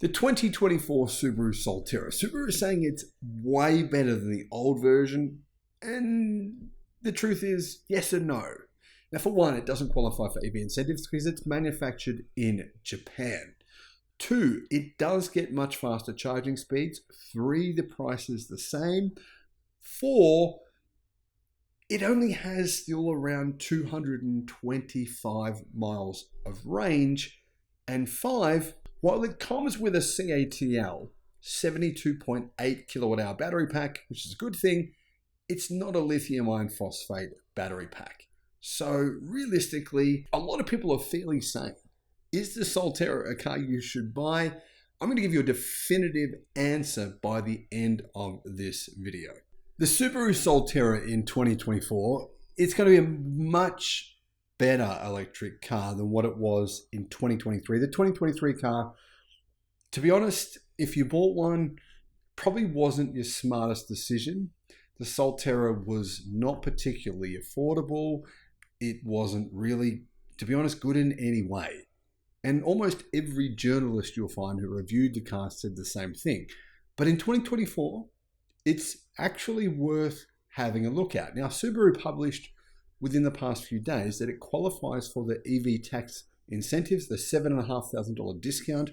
The 2024 Subaru Solterra. Subaru is saying it's way better than the old version, and the truth is yes and no. Now, for one, it doesn't qualify for EV incentives because it's manufactured in Japan. Two, it does get much faster charging speeds. Three, the price is the same. Four, it only has still around 225 miles of range. And five, while it comes with a CATL 72.8 kilowatt hour battery pack, which is a good thing, it's not a lithium iron phosphate battery pack. So realistically, a lot of people are fairly saying, is the Solterra a car you should buy? I'm going to give you a definitive answer by the end of this video. The Subaru Solterra in 2024, it's going to be a much better electric car than what it was in 2023. The 2023 car, to be honest, if you bought one, probably wasn't your smartest decision. The Solterra was not particularly affordable. It wasn't really, to be honest, good in any way. And almost every journalist you'll find who reviewed the car said the same thing. But in 2024, it's actually worth having a look at. Now, Subaru published within the past few days that it qualifies for the EV tax incentives, the $7,500 discount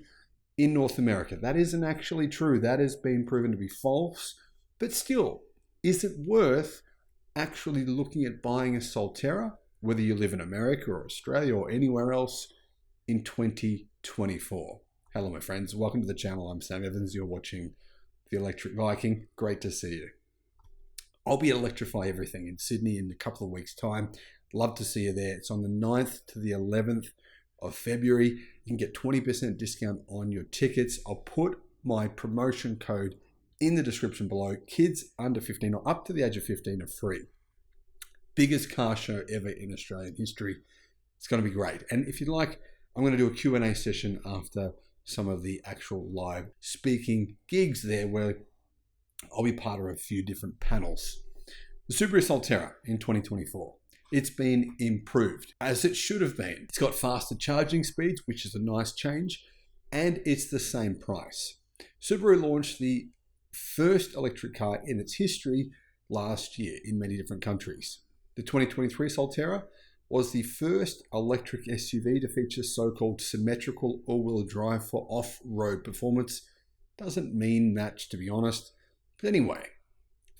in North America. That isn't actually true. That has been proven to be false. But still, is it worth actually looking at buying a Solterra, whether you live in America or Australia or anywhere else, in 2024? Hello, my friends. Welcome to the channel. I'm Sam Evans. You're watching The Electric Viking. Great to see you. I'll be at Electrify Everything in Sydney in a couple of weeks' time. Love to see you there. It's on the 9th to the 11th of February. You can get 20% discount on your tickets. I'll put my promotion code in the description below. Kids under 15 or up to the age of 15 are free. Biggest car show ever in Australian history. It's going to be great. And if you'd like, I'm going to do a Q&A session after some of the actual live speaking gigs there where I'll be part of a few different panels. The Subaru Solterra in 2024. It's been improved, as it should have been. It's got faster charging speeds, which is a nice change, and it's the same price. Subaru launched the first electric car in its history last year in many different countries. The 2023 Solterra was the first electric SUV to feature so-called symmetrical all-wheel drive for off-road performance. Doesn't mean much, to be honest. But anyway,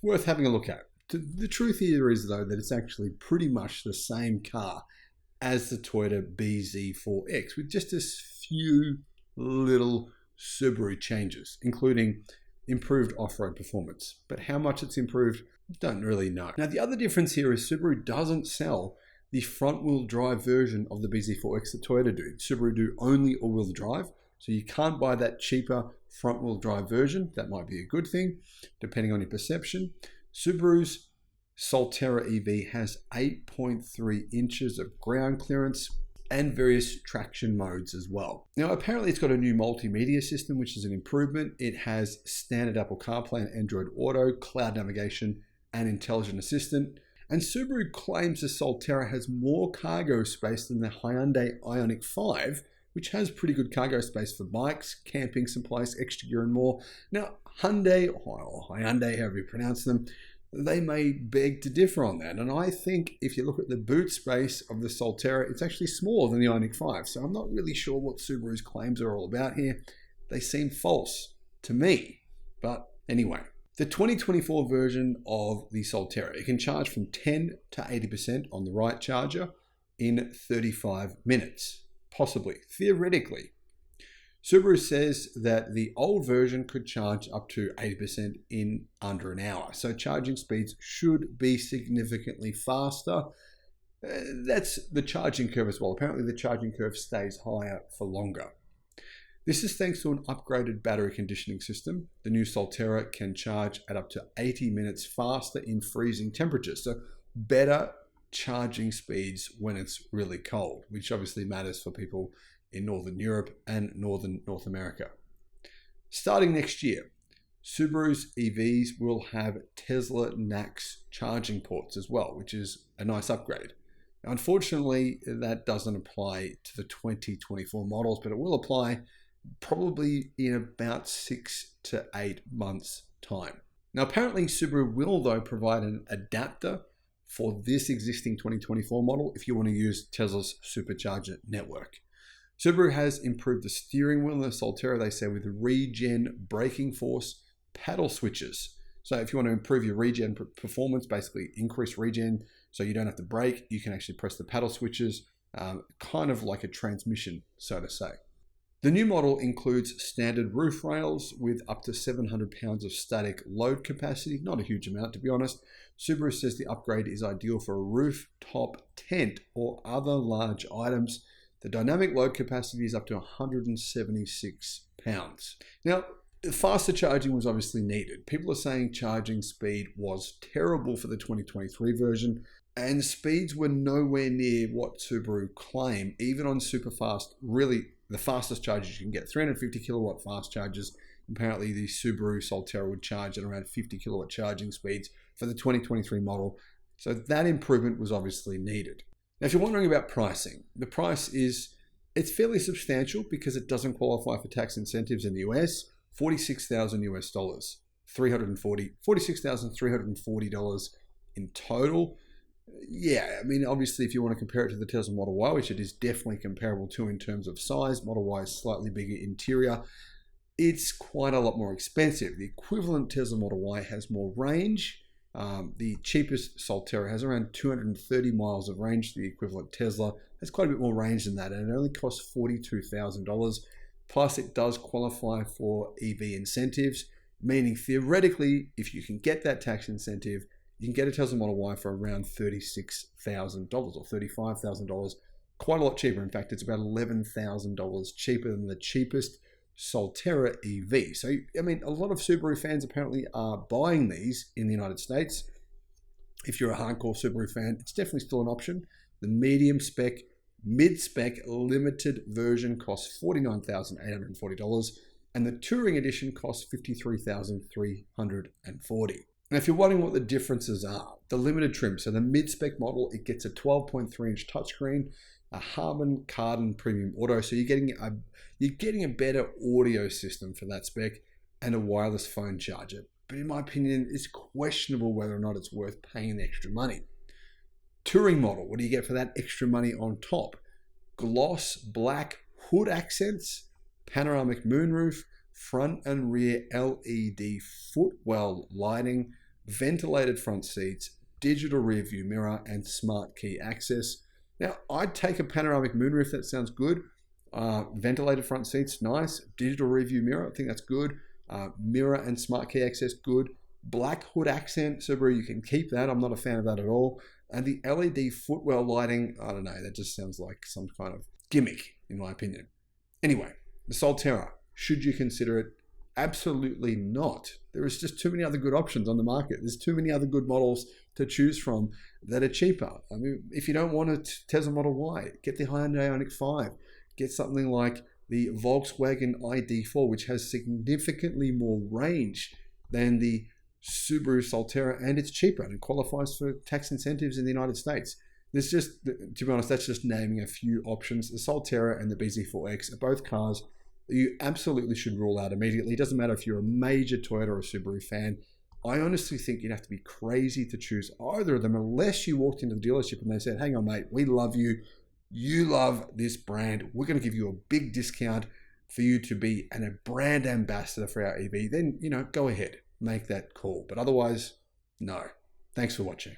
worth having a look at. The truth here is, though, that it's actually pretty much the same car as the Toyota bZ4X with just a few little Subaru changes, including improved off-road performance. But how much it's improved, don't really know. Now, the other difference here is Subaru doesn't sell the front-wheel drive version of the bZ4X that Toyota do. Subaru do only all-wheel drive, so you can't buy that cheaper front-wheel drive version. That might be a good thing, depending on your perception. Subaru's Solterra EV has 8.3 inches of ground clearance and various traction modes as well. Now, apparently it's got a new multimedia system, which is an improvement. It has standard Apple CarPlay and Android Auto, cloud navigation, and intelligent assistant. And Subaru claims the Solterra has more cargo space than the Hyundai Ioniq 5, which has pretty good cargo space for bikes, camping someplace, extra gear and more. Now, Hyundai, or Hyundai, however you pronounce them, they may beg to differ on that. And I think if you look at the boot space of the Solterra, it's actually smaller than the Ioniq 5. So I'm not really sure what Subaru's claims are all about here. They seem false to me. But anyway, the 2024 version of the Solterra, it can charge from 10 to 80% on the right charger in 35 minutes. Possibly, theoretically. Subaru says that the old version could charge up to 80% in under an hour. So charging speeds should be significantly faster. That's the charging curve as well. Apparently the charging curve stays higher for longer. This is thanks to an upgraded battery conditioning system. The new Solterra can charge at up to 80 minutes faster in freezing temperatures. So better charging speeds when it's really cold, which obviously matters for people in Northern Europe and Northern North America. Starting next year, Subaru's EVs will have Tesla NACS charging ports as well, which is a nice upgrade. Unfortunately, that doesn't apply to the 2024 models, but it will apply probably in about 6 to 8 months' time. Now, apparently Subaru will, though, provide an adapter for this existing 2024 model if you want to use Tesla's supercharger network. Subaru has improved the steering wheel in the Solterra, they say, with regen braking force paddle switches. So if you want to improve your regen performance, basically increase regen so you don't have to brake, you can actually press the paddle switches, kind of like a transmission, so to say. The new model includes standard roof rails with up to 700 pounds of static load capacity, not a huge amount to be honest. Subaru says the upgrade is ideal for a rooftop tent or other large items. The dynamic load capacity is up to 176 pounds. Now, faster charging was obviously needed. People are saying charging speed was terrible for the 2023 version, and speeds were nowhere near what Subaru claim, even on super fast, really the fastest chargers you can get, 350 kilowatt fast chargers. Apparently the Subaru Solterra would charge at around 50 kilowatt charging speeds for the 2023 model. So that improvement was obviously needed. Now, if you're wondering about pricing, the price it's fairly substantial because it doesn't qualify for tax incentives in the US, $46,000 US, $46,340 in total. Yeah, I mean, obviously, if you want to compare it to the Tesla Model Y, which it is definitely comparable to in terms of size, Model Y is slightly bigger interior, it's quite a lot more expensive. The equivalent Tesla Model Y has more range. The cheapest Solterra has around 230 miles of range. The equivalent Tesla has quite a bit more range than that, and it only costs $42,000. Plus, it does qualify for EV incentives, meaning theoretically, if you can get that tax incentive, you can get a Tesla Model Y for around $36,000 or $35,000, quite a lot cheaper. In fact, it's about $11,000 cheaper than the cheapest Solterra EV. So, I mean, a lot of Subaru fans apparently are buying these in the United States. If you're a hardcore Subaru fan, it's definitely still an option. The medium spec, mid-spec limited version costs $49,840, and the touring edition costs $53,340. Now, if you're wondering what the differences are, the limited trim, so the mid-spec model, it gets a 12.3-inch touchscreen, a Harman Kardon Premium Auto, so you're getting a better audio system for that spec, and a wireless phone charger. But in my opinion, it's questionable whether or not it's worth paying the extra money. Touring model, what do you get for that extra money on top? Gloss black hood accents, panoramic moonroof, front and rear LED footwell lighting, ventilated front seats, digital rear view mirror, and smart key access. Now, I'd take a panoramic moonroof, that sounds good. Ventilated front seats, nice. Digital rear view mirror, I think that's good. Mirror and smart key access, good. Black hood accent, Subaru, you can keep that. I'm not a fan of that at all. And the LED footwell lighting, I don't know, that just sounds like some kind of gimmick, in my opinion. Anyway, the Solterra. Should you consider it? Absolutely not. There is just too many other good options on the market. There's too many other good models to choose from that are cheaper. I mean, if you don't want a Tesla Model Y, get the Hyundai Ioniq 5. Get something like the Volkswagen ID4, which has significantly more range than the Subaru Solterra, and it's cheaper and it qualifies for tax incentives in the United States. There's just, to be honest, that's just naming a few options. The Solterra and the BZ4X are both cars you absolutely should rule out immediately. It doesn't matter if you're a major Toyota or Subaru fan. I honestly think you'd have to be crazy to choose either of them unless you walked into the dealership and they said, hang on, mate, we love you. You love this brand. We're going to give you a big discount for you to be a brand ambassador for our EV. Then, go ahead, make that call. But otherwise, no. Thanks for watching.